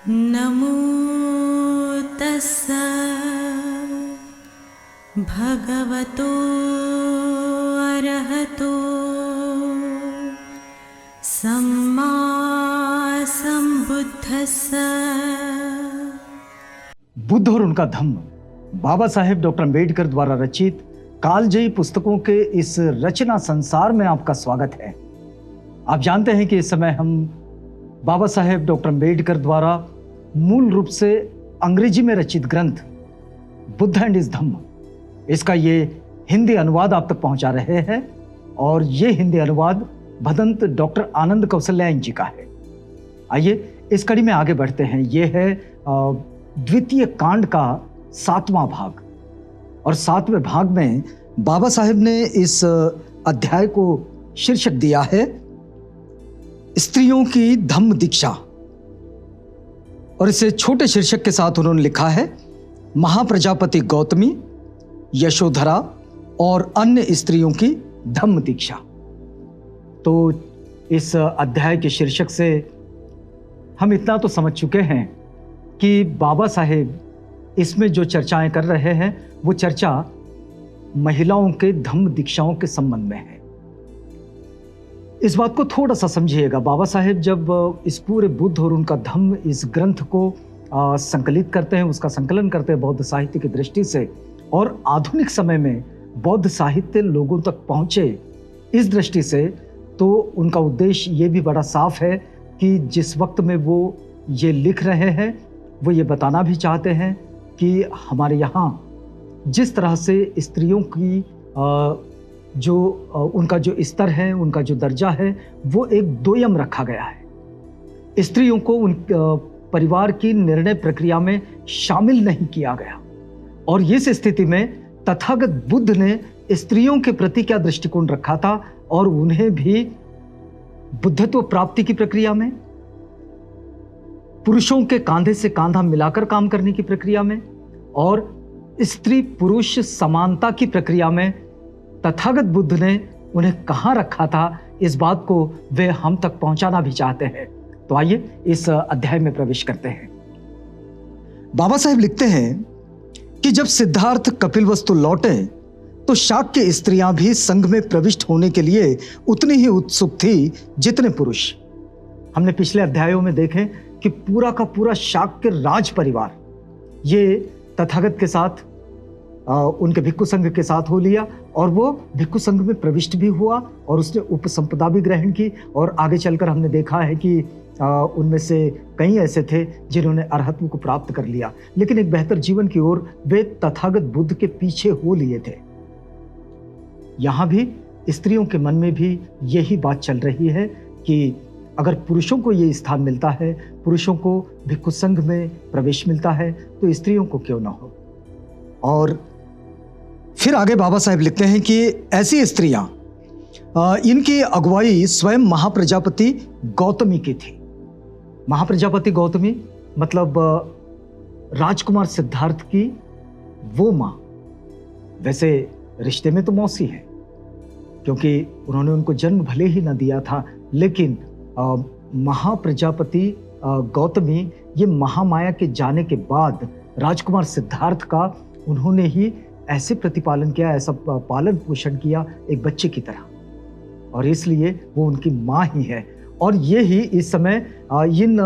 नमो तस्सा भगवतो अरहतो सम्मा संबुद्धस्सा। बुद्ध और उनका धम्म बाबा साहेब डॉक्टर अम्बेडकर द्वारा रचित कालजयी पुस्तकों के इस रचना संसार में आपका स्वागत है। आप जानते हैं कि इस समय हम बाबा साहेब डॉक्टर अम्बेडकर द्वारा मूल रूप से अंग्रेजी में रचित ग्रंथ बुद्ध एंड हिज धम्म, इसका ये हिंदी अनुवाद आप तक पहुंचा रहे हैं। और ये हिंदी अनुवाद भदंत डॉक्टर आनंद कौशल्यायन जी का है। आइए इस कड़ी में आगे बढ़ते हैं। ये है द्वितीय कांड का 7वां भाग, और 7वें भाग में बाबा साहेब ने इस अध्याय को शीर्षक दिया है स्त्रियों की धम्म दीक्षा, और इसे छोटे शीर्षक के साथ उन्होंने लिखा है महाप्रजापति गौतमी, यशोधरा और अन्य स्त्रियों की धम्म दीक्षा। तो इस अध्याय के शीर्षक से हम इतना तो समझ चुके हैं कि बाबा साहेब इसमें जो चर्चाएं कर रहे हैं वो चर्चा महिलाओं के धम्म दीक्षाओं के संबंध में है। इस बात को थोड़ा सा समझिएगा। बाबा साहेब जब इस पूरे बुद्ध और उनका धम्म इस ग्रंथ को संकलित करते हैं, उसका संकलन करते हैं बौद्ध साहित्य की दृष्टि से, और आधुनिक समय में बौद्ध साहित्य लोगों तक पहुंचे इस दृष्टि से, तो उनका उद्देश्य ये भी बड़ा साफ है कि जिस वक्त में वो ये लिख रहे हैं वो ये बताना भी चाहते हैं कि हमारे यहाँ जिस तरह से स्त्रियों की उनका जो स्तर है, उनका जो दर्जा है, वो एक दोयम रखा गया है। स्त्रियों को उन परिवार की निर्णय प्रक्रिया में शामिल नहीं किया गया। और इस स्थिति में तथागत बुद्ध ने स्त्रियों के प्रति क्या दृष्टिकोण रखा था, और उन्हें भी बुद्धत्व प्राप्ति की प्रक्रिया में, पुरुषों के कांधे से कांधा मिलाकर काम करने की प्रक्रिया में, और स्त्री पुरुष समानता की प्रक्रिया में तथागत बुद्ध ने उन्हें कहां रखा था, इस बात को वे हम तक पहुंचाना भी चाहते हैं। तो आइए इस अध्याय में प्रवेश करते हैं। बाबा साहेब लिखते हैं कि जब सिद्धार्थ कपिलवस्तु लौटे तो शाक्य स्त्रियां भी संघ में प्रविष्ट होने के लिए उतनी ही उत्सुक थी जितने पुरुष। हमने पिछले अध्यायों में देखे कि पूरा का पूरा शाक्य राज परिवार ये तथागत के साथ उनके भिक्षु संघ के साथ हो लिया, और वो भिक्षु संघ में प्रविष्ट भी हुआ और उसने उपसंपदा भी ग्रहण की। और आगे चलकर हमने देखा है कि उनमें से कई ऐसे थे जिन्होंने अरहत्व को प्राप्त कर लिया, लेकिन एक बेहतर जीवन की ओर वे तथागत बुद्ध के पीछे हो लिए थे। यहाँ भी स्त्रियों के मन में भी यही बात चल रही है कि अगर पुरुषों को ये स्थान मिलता है, पुरुषों को भिक्षु संघ में प्रवेश मिलता है, तो स्त्रियों को क्यों ना हो। और फिर आगे बाबा साहेब लिखते हैं कि ऐसी स्त्रियां, इनकी अगुवाई स्वयं महाप्रजापति गौतमी की थी। महाप्रजापति गौतमी मतलब राजकुमार सिद्धार्थ की वो माँ, वैसे रिश्ते में तो मौसी है क्योंकि उन्होंने उनको जन्म भले ही न दिया था, लेकिन महाप्रजापति गौतमी ये महामाया के जाने के बाद राजकुमार सिद्धार्थ का उन्होंने ही ऐसे प्रतिपालन किया, ऐसा पालन पोषण किया एक बच्चे की तरह, और इसलिए वो उनकी माँ ही है। और ये ही इस समय इन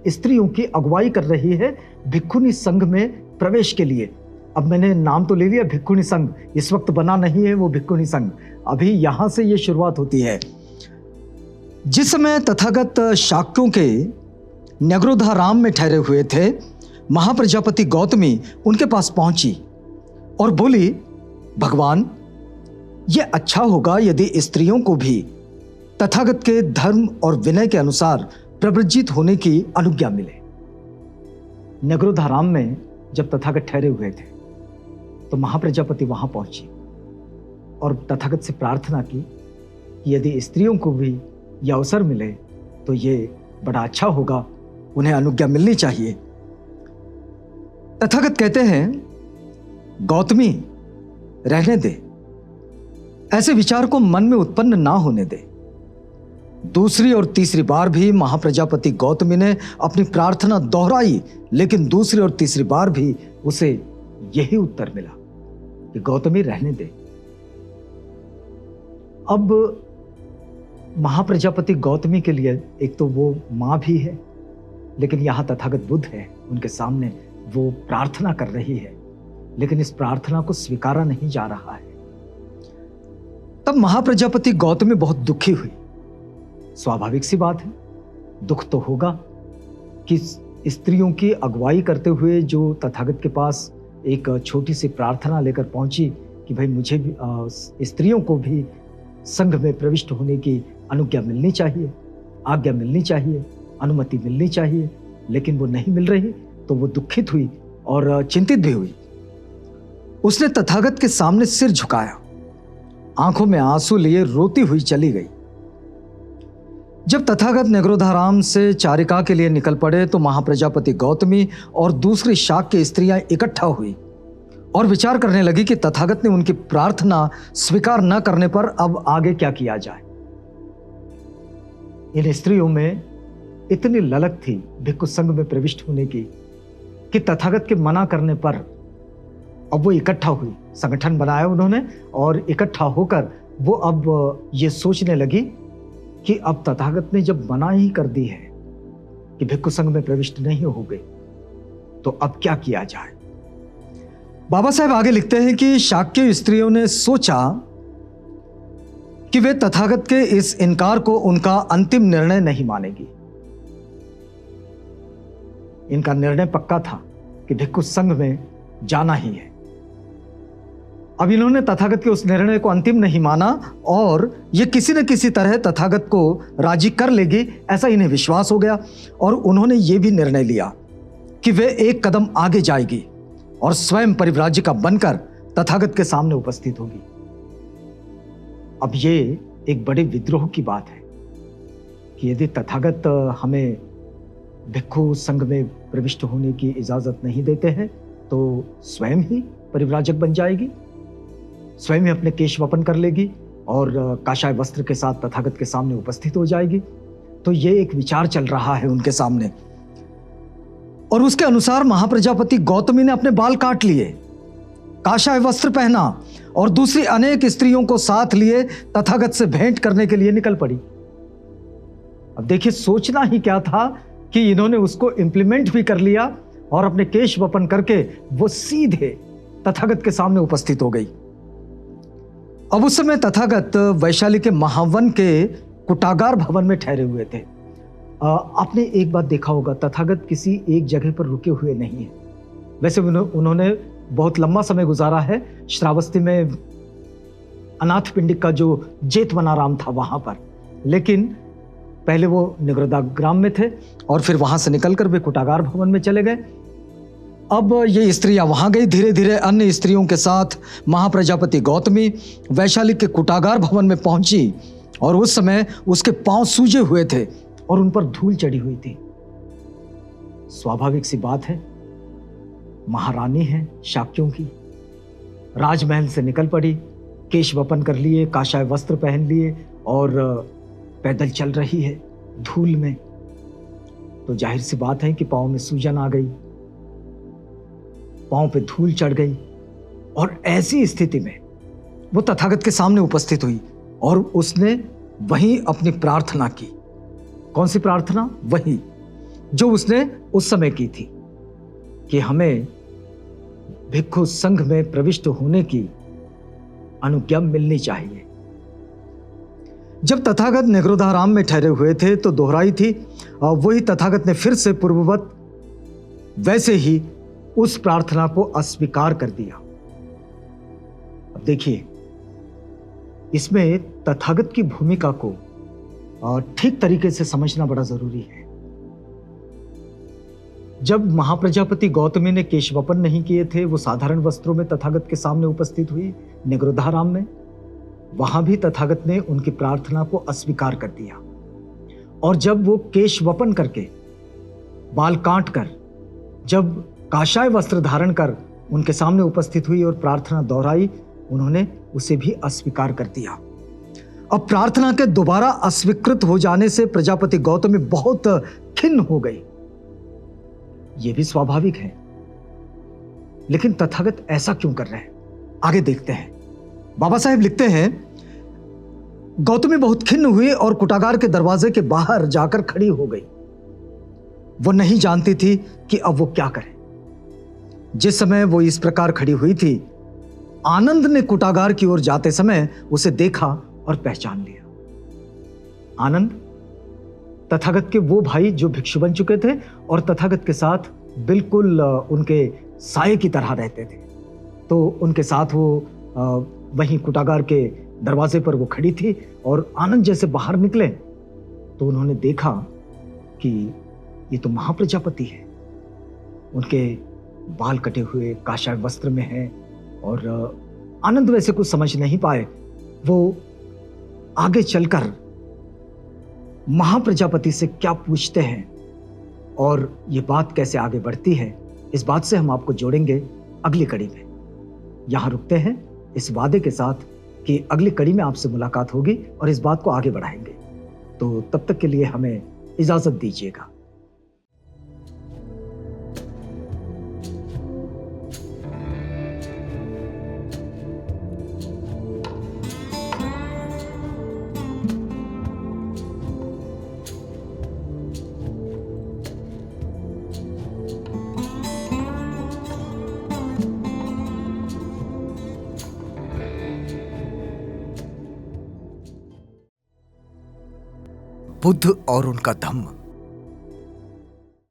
स्त्रियों की अगुवाई कर रही है भिक्षुनी संघ में प्रवेश के लिए। अब मैंने नाम तो ले लिया भिक्षुनी संघ, इस वक्त बना नहीं है वो भिक्षुनी संघ, अभी यहाँ से ये शुरुआत होती है। जिस समय तथागत शाक्यों के न्यग्रोधाराम में ठहरे हुए थे, महाप्रजापति गौतमी उनके पास पहुंची और बोली, भगवान, यह अच्छा होगा यदि स्त्रियों को भी तथागत के धर्म और विनय के अनुसार प्रव्रजित होने की अनुज्ञा मिले। न्यग्रोधाराम में जब तथागत ठहरे हुए थे तो महाप्रजापति वहां पहुंची और तथागत से प्रार्थना की कि यदि स्त्रियों को भी यह अवसर मिले तो ये बड़ा अच्छा होगा, उन्हें अनुज्ञा मिलनी चाहिए। तथागत कहते हैं, गौतमी रहने दे, ऐसे विचार को मन में उत्पन्न ना होने दे। दूसरी और तीसरी बार भी महाप्रजापति गौतमी ने अपनी प्रार्थना दोहराई, लेकिन दूसरी और तीसरी बार भी उसे यही उत्तर मिला कि गौतमी रहने दे। अब महाप्रजापति गौतमी के लिए एक तो वो मां भी है, लेकिन यहां तथागत बुद्ध है, उनके सामने वो प्रार्थना कर रही है, लेकिन इस प्रार्थना को स्वीकारा नहीं जा रहा है। तब महाप्रजापति गौतमी बहुत दुखी हुई। स्वाभाविक सी बात है, दुख तो होगा कि स्त्रियों की अगुवाई करते हुए जो तथागत के पास एक छोटी सी प्रार्थना लेकर पहुंची कि भाई मुझे भी स्त्रियों को भी संघ में प्रविष्ट होने की अनुज्ञा मिलनी चाहिए, आज्ञा मिलनी चाहिए, अनुमति मिलनी चाहिए, लेकिन वो नहीं मिल रही, तो वो दुखित हुई और चिंतित भी हुई। उसने तथागत के सामने सिर झुकाया, आंखों में आंसू लिए रोती हुई चली गई। जब तथागत निगरोधाराम से चारिका के लिए निकल पड़े तो महाप्रजापति गौतमी और दूसरी शाक्य स्त्रियां इकट्ठा हुई और विचार करने लगी कि तथागत ने उनकी प्रार्थना स्वीकार न करने पर अब आगे क्या किया जाए। इन स्त्रियों में इतनी ललक थी भिक्षु संघ में प्रविष्ट होने की कि तथागत के मना करने पर अब वो इकट्ठा हुई, संगठन बनाया उन्होंने और इकट्ठा होकर वो अब ये सोचने लगी कि अब तथागत ने जब मना ही कर दी है कि भिक्षु संघ में प्रविष्ट नहीं होगे, तो अब क्या किया जाए। बाबा साहेब आगे लिखते हैं कि शाक्य स्त्रियों ने सोचा कि वे तथागत के इस इनकार को उनका अंतिम निर्णय नहीं मानेगी। इनका निर्णय पक्का था कि भिक्षु संघ में जाना ही है। अब इन्होंने तथागत के उस निर्णय को अंतिम नहीं माना और ये किसी न किसी तरह तथागत को राजी कर लेगी, ऐसा इन्हें विश्वास हो गया। और उन्होंने ये भी निर्णय लिया कि वे एक कदम आगे जाएगी और स्वयं परिव्राजिका बनकर तथागत के सामने उपस्थित होगी। अब ये एक बड़े विद्रोह की बात है कि यदि तथागत हमें भिक्षु संघ में प्रविष्ट होने की इजाजत नहीं देते हैं तो स्वयं ही परिव्राजक बन जाएगी, स्वयं ही अपने केश वपन कर लेगी और काशाय वस्त्र के साथ तथागत के सामने उपस्थित हो जाएगी। तो ये एक विचार चल रहा है उनके सामने। और उसके अनुसार महाप्रजापति गौतमी ने अपने बाल काट लिए, काशाय वस्त्र पहना और दूसरी अनेक स्त्रियों को साथ लिए तथागत से भेंट करने के लिए निकल पड़ी। अब देखिए, सोचना ही क्या था कि इन्होंने उसको इंप्लीमेंट भी कर लिया और अपने केश वपन करके वो सीधे तथागत के सामने उपस्थित हो गई। अब उस समय तथागत वैशाली के महावन के कुटागार भवन में ठहरे हुए थे। आपने एक बात देखा होगा, तथागत किसी एक जगह पर रुके हुए नहीं है। वैसे उन्होंने बहुत लंबा समय गुजारा है श्रावस्ती में, अनाथ पिंडिक का जो जेतवनाराम था वहां पर, लेकिन पहले वो निगरोधाग्राम में थे और फिर वहां से निकलकर वे कुटागार भवन में चले गए। अब ये स्त्रियां वहां गई, धीरे धीरे अन्य स्त्रियों के साथ महाप्रजापति गौतमी वैशाली के कुटागार भवन में पहुंची और उस समय उसके पांव सूजे हुए थे और उन पर धूल चढ़ी हुई थी। स्वाभाविक सी बात है, महारानी है शाक्यों की, राजमहल से निकल पड़ी, केश वपन कर लिए, काशाय वस्त्र पहन लिए और पैदल चल रही है धूल में। तो जाहिर सी बात है कि पांव में सूजन आ गई, पांव पे धूल चढ़ गई और ऐसी स्थिति में वो तथागत के सामने उपस्थित हुई और उसने वहीं अपनी प्रार्थना की। कौन सी प्रार्थना? वही जो उसने उस समय की थी कि हमें भिक्षु संघ में प्रविष्ट होने की अनुज्ञा मिलनी चाहिए। जब तथागत निगरोधाराम में ठहरे हुए थे तो दोहराई थी, वही तथागत ने फिर से पूर्ववत वैसे ही उस प्रार्थना को अस्वीकार कर दिया। अब देखिए, इसमें तथागत की भूमिका को ठीक तरीके से समझना बड़ा जरूरी है। जब महाप्रजापति गौतमी ने केशवपन नहीं किए थे, वो साधारण वस्त्रों में तथागत के सामने उपस्थित हुई निगरोधाराम में, वहां भी तथागत ने उनकी प्रार्थना को अस्वीकार कर दिया। और जब वो केशवपन करके, बाल काट कर, जब काशाय वस्त्र धारण कर उनके सामने उपस्थित हुई और प्रार्थना दोहराई, उन्होंने उसे भी अस्वीकार कर दिया। अब प्रार्थना के दोबारा अस्वीकृत हो जाने से प्रजापति गौतमी बहुत खिन्न हो गई। यह भी स्वाभाविक है, लेकिन तथागत ऐसा क्यों कर रहे हैं, आगे देखते हैं। बाबा साहेब लिखते हैं, गौतमी बहुत खिन्न हुई और कुटागार के दरवाजे के बाहर जाकर खड़ी हो गई। वो नहीं जानती थी कि अब वो क्या करे। जिस समय वो इस प्रकार खड़ी हुई थी, आनंद ने कुटागार की ओर जाते समय उसे देखा और पहचान लिया। आनंद तथागत के वो भाई जो भिक्षु बन चुके थे और तथागत के साथ बिल्कुल उनके साये की तरह रहते थे। तो उनके साथ वो वहीं कुटागार के दरवाजे पर वो खड़ी थी और आनंद जैसे बाहर निकले तो उन्होंने देखा कि ये तो महाप्रजापति है। उनके बाल कटे हुए काशाय वस्त्र में हैं और आनंद वैसे कुछ समझ नहीं पाए। वो आगे चलकर महाप्रजापति से क्या पूछते हैं और ये बात कैसे आगे बढ़ती है, इस बात से हम आपको जोड़ेंगे अगली कड़ी में। यहां रुकते हैं इस वादे के साथ कि अगली कड़ी में आपसे मुलाकात होगी और इस बात को आगे बढ़ाएंगे। तो तब तक के लिए हमें इजाजत दीजिएगा। बुद्ध और उनका धम्म।